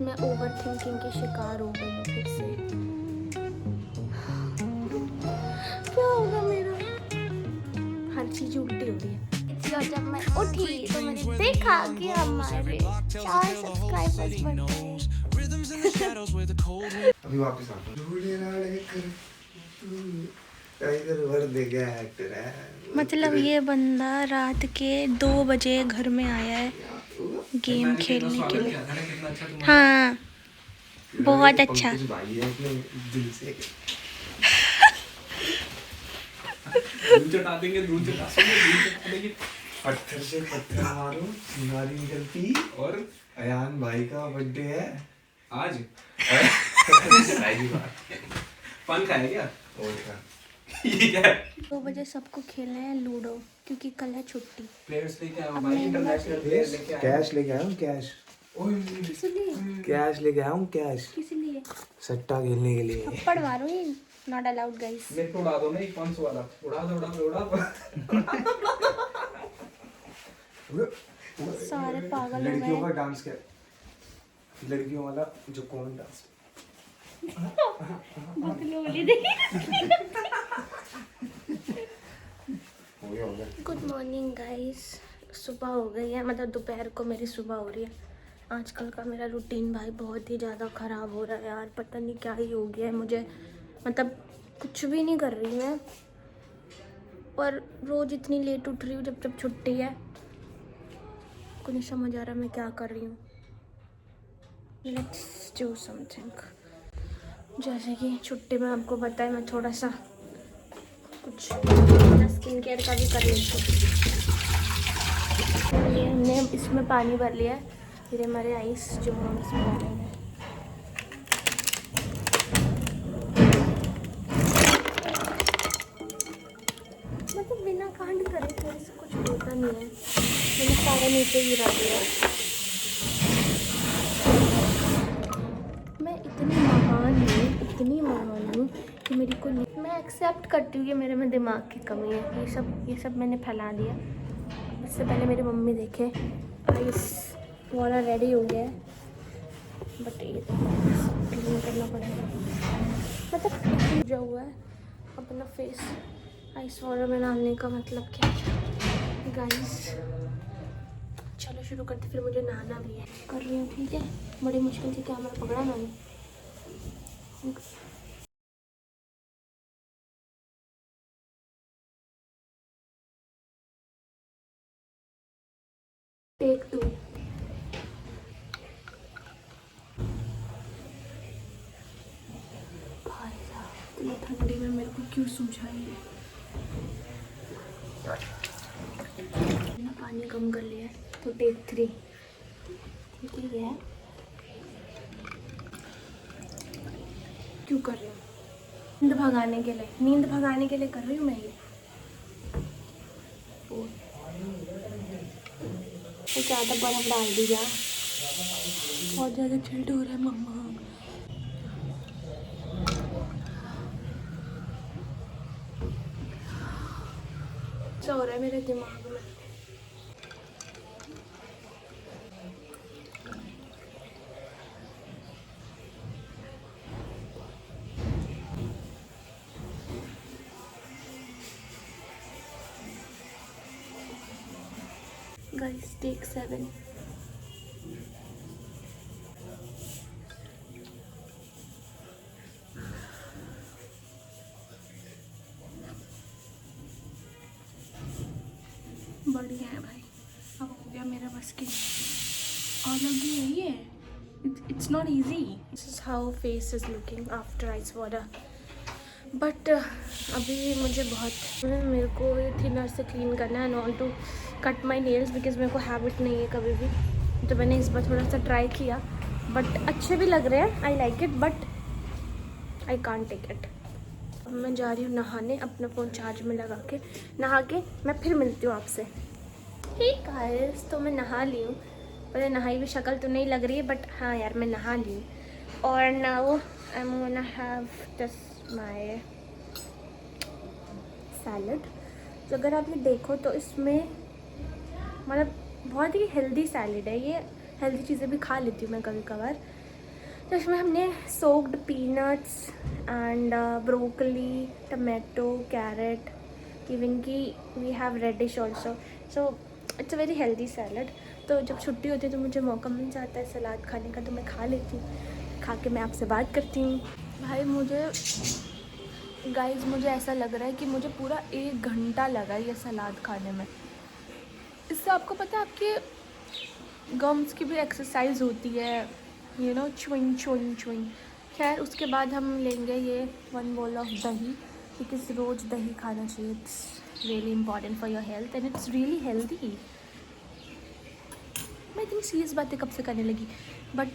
मैं over thinking की शिकार हो गई हूँ फिर से। क्या होगा मेरा? हर चीज उल्टी हो रही है। जब मैं उठी तो मैंने देखा कि हमारे 4 सब्सक्राइबर्स बढ़ गए। अभी वापस आ मतलब ये बंदा रात के 2 बजे घर में आया है गेम खेलने के लिए। हाँ बहुत अच्छा। पत्थर से पत्थर मारो चिंगारी निकलती। और अयान भाई का बर्थडे है आज। फन खाया क्या? और क्या? ये क्या है? 2 बजे सबको खेलना है लूडो क्योंकि कल है छुट्टी। प्लेयर्स लेके आया हूं भाई, इंटरनेशनल प्लेयर्स लेके आया। कैश लेके आया हूं कैश। किसलिए? कैश लेके आया हूं कैश। किसलिए? सट्टा खेलने के लिए। थप्पड़ मारो ही नॉट अलाउड गाइस। मेरे को उड़ा दो ना 500 वाला। उड़ा दो। सारे पागल हो लड़कियों का गए। डांस क्या? लड़कियों वाला जो कौन डांस? Good morning guys. सुबह हो गई है, मतलब दोपहर को मेरी सुबह हो रही है। आजकल का मेरा रूटीन भाई बहुत ही ज़्यादा ख़राब हो रहा है यार, पता नहीं क्या ही हो गया है मुझे। मतलब कुछ भी नहीं कर रही मैं, और रोज़ इतनी लेट उठ रही हूँ जब जब छुट्टी है। को नहीं समझ आ रहा मैं क्या कर रही हूँ। Let's do something. जैसे कि छुट्टी में आपको पता है मैं थोड़ा सा कुछ स्किन केयर का भी कर लेती हूँ। ये हमने इसमें पानी भर लिया है, फिर हमारे आइस जो हम इसमें डालेंगे। मतलब बिना कांड करे तो ऐसे कुछ होता नहीं है। मैंने सारा नीचे गिरा दिया। मैं इतनी महान हूँ कि मेरी को नहीं, मैं एक्सेप्ट करती हूँ कि मेरे में दिमाग की कमी है। ये सब मैंने फैला दिया। इससे पहले मेरी मम्मी देखे आइस वाला रेडी हो गया है, बट ये क्लीन करना पड़ेगा। मतलब जो हुआ है अपना फेस आइस वाटर में डालने का मतलब क्या है गाइस? चलो शुरू करते, फिर मुझे नहाना भी है। कर रही हूँ ठीक है, बड़ी मुश्किल से कैमरा पकड़ा मैंने। टेक 2। भाई साहब इतनी ठंडी में मेरे को क्यों समझाई है? मैंने पानी कम कर लिया है तो टेक 3 ठीक है। क्यों कर रही हूँ? नींद भगाने के लिए कर रही हूँ मैं ये। तो ज़्यादा बर्फ डाल दी क्या? बहुत ज़्यादा चिल्ड हो रहा है मम्मा। ऐसा हो रहा है मेरे दिमाग में। Guys take 7। बढ़िया है भाई, अब हो गया मेरा बस की। अलग ही है ये। It's not easy. This is how face is looking after ice water. But अभी मुझे बहुत मेरे को ये थिनर से क्लीन करना है। I want to cut my nails because मेरे को हैबिट नहीं है कभी भी। तो मैंने इस बार थोड़ा सा ट्राई किया, बट अच्छे भी लग रहे हैं। I like it but I can't take it. अब मैं जा रही हूँ नहाने, अपना फ़ोन चार्ज में लगा के। नहा के मैं फिर मिलती हूँ आपसे। ठीक गाइस, तो मैं नहा ली हूँ। पहले नहाई हुई शक्ल तो नहीं लग रही है, बट हाँ यार मैं नहा ली हूँ। और now I am gonna have this my salad. तो अगर आप ये देखो तो इसमें मतलब बहुत ही हेल्दी सैलड है ये। हेल्दी चीज़ें भी खा लेती हूँ मैं कभी कभार, तो इसमें हमने soaked peanuts and broccoli, tomato, carrot, even कि we have radish also, so it's a very healthy salad. तो जब छुट्टी होती है तो मुझे मौका मिल जाता है सलाद खाने का, तो मैं खा लेती हूँ। खा के मैं आपसे बात करती हूँ। भाई मुझे गाइस मुझे ऐसा लग रहा है कि मुझे पूरा 1 घंटा लगा ये सलाद खाने में। इससे आपको पता है आपके गम्स की भी एक्सरसाइज होती है, you know, chewing chewing chewing. खैर उसके बाद हम लेंगे ये 1 bowl ऑफ दही, बिकॉज रोज़ दही खाना चाहिए। It's really important for your health and it's really healthy. मैं इतनी सीरियस बातें कब से करने लगी, बट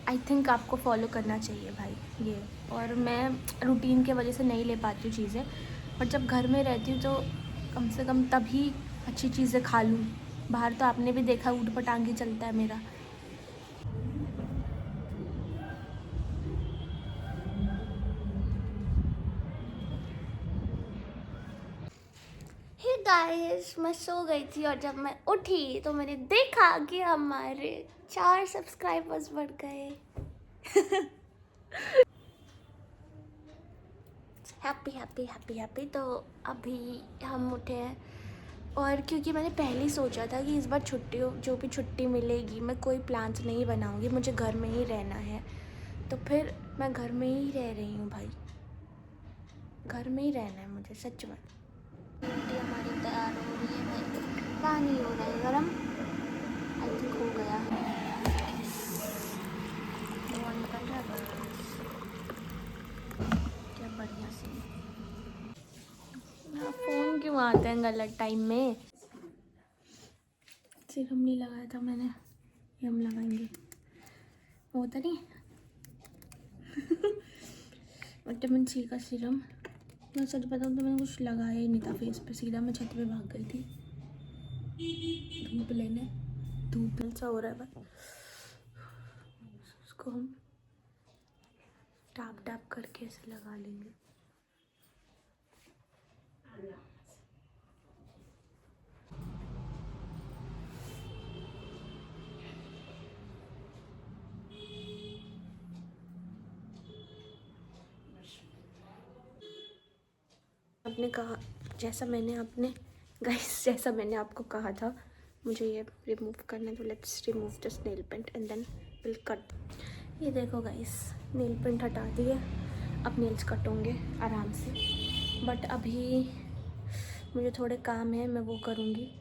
आई थिंक आपको फॉलो करना चाहिए भाई ये। और मैं रूटीन के वजह से नहीं ले पाती हूँ चीज़ें, बट जब घर में रहती हूँ तो कम से कम तभी अच्छी चीज़ें खा लूँ। बाहर तो आपने भी देखा ऊट पटांग ही चलता है मेरा। हे गाइस, मैं सो गई थी और जब मैं उठी तो मैंने देखा कि हमारे 4 सब्सक्राइबर्स बढ़ गए। Happy happy happy happy. तो अभी हम उठे हैं और क्योंकि मैंने पहले ही सोचा था कि इस बार छुट्टी जो भी छुट्टी मिलेगी मैं कोई प्लान्स नहीं बनाऊंगी, मुझे घर में ही रहना है। तो फिर मैं घर में ही रह रही हूँ भाई, घर में ही रहना है मुझे सच में। रोटी हमारी तैयार हो रही है भाई, पानी हो रहा है गरम, आई थिंक हो गया है। क्या बढ़िया से फ़ोन क्यों आते हैं गलत टाइम में। सीरम नहीं लगाया था मैंने, ये हम लगाएंगे, होता नहीं। विटामिन सी का सीरम। मैं सच बताऊँ तो मैंने कुछ लगाया ही नहीं था फेस पे, सीधा मैं छत पे भाग गई थी धूप लेने। धूप सा हो रहा है बस, उसको हम टैप टैप करके ऐसे लगा लेंगे। आपने कहा जैसा मैंने आपको कहा था मुझे ये रिमूव करना है, तो let's remove this nail paint and then we'll cut. ये देखो गाइस, नेल पेंट हटा दिए, अब नेल्स कट होंगे आराम से। बट अभी मुझे थोड़े काम है, मैं वो करूँगी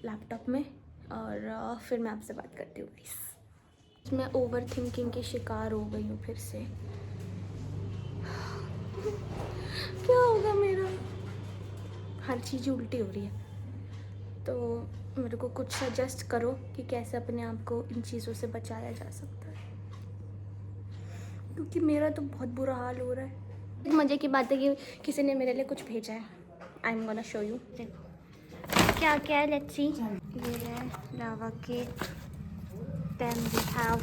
लैपटॉप में और फिर मैं आपसे बात करती हूँ गाइस। मैं ओवर थिंकिंग की शिकार हो गई हूँ फिर से। क्या होगा मेरा, हर चीज़ उल्टी हो रही है। तो मेरे को कुछ सजेस्ट करो कि कैसे अपने आप को इन चीज़ों से बचाया जा सकता है, क्योंकि मेरा तो बहुत बुरा हाल हो रहा है। मज़े की बात है कि किसी ने मेरे लिए कुछ भेजा है, I am gonna show you. देखो क्या क्या है, लेट्स सी। ये है lava cake, then we have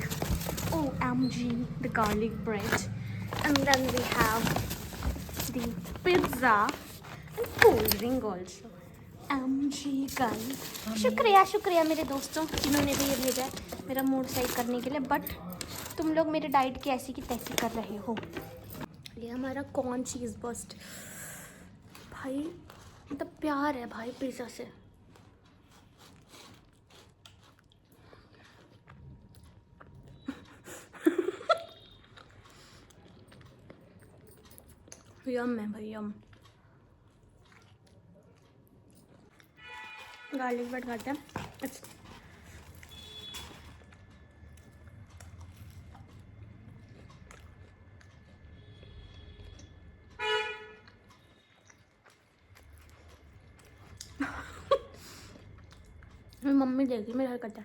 OMG the garlic bread, and then we have the pizza and cold drink also. MG guys, शुक्रिया मेरे दोस्तों जिन्होंने भी ये भेजा है मेरा मूड सही करने के लिए। बट तुम लोग मेरे डाइट की ऐसी की तैसी कर रहे हो। ये हमारा कॉर्न चीज़ बस्ट भाई, मतलब प्यार है भाई पिज़्ज़ा से। यम है भाई, यम। गार्लिक ब्रेड खाते हैं। मम्मी देगी मेरा हरकत है,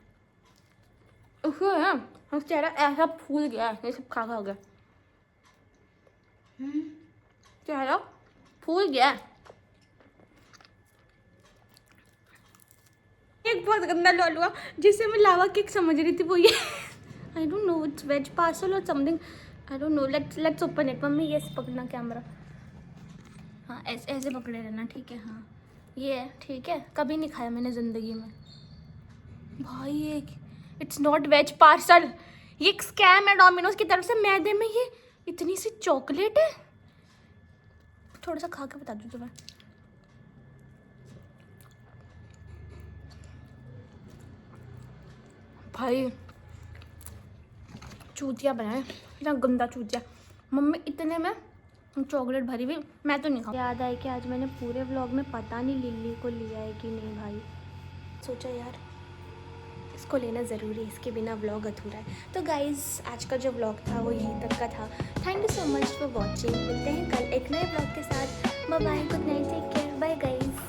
उसको है ना चेहरा ऐसा फूल गया है, ये सब खा खा गया, चेहरा फूल गया है। एक बहुत गंदा लॉलुआ जिसे मैं लावा केक समझ रही थी वो ये I don't know, it's veg parcel और something, I don't know. Let's open it. Mummy ये पकड़ना कैमरा, हाँ ऐसे ऐसे पकड़े रहना, ठीक है। हाँ ये है, ठीक है। कभी नहीं खाया मैंने ज़िंदगी में भाई, ये इट्स नॉट वेज पार्सल, ये एक स्कैम है डोमिनोज की तरफ से। मैदे में ये इतनी सी चॉकलेट है। थोड़ा सा खा के बता दूँ तुम्हें। भाई चूतिया बनाए, इतना गंदा चूतिया। मम्मी इतने में चॉकलेट भरी हुई, मैं तो नहीं खाऊं। याद आया कि आज मैंने पूरे व्लॉग में पता नहीं लिल्ली को लिया है कि नहीं भाई। सोचा यार इसको लेना ज़रूरी है, इसके बिना व्लॉग अधूरा है। तो गाइज़ आज का जो व्लॉग था वो यहीं तक का था। Thank you so much for watching. मिलते हैं कल एक नए व्लॉग के साथ। Bye bye, good night, take care, bye guys.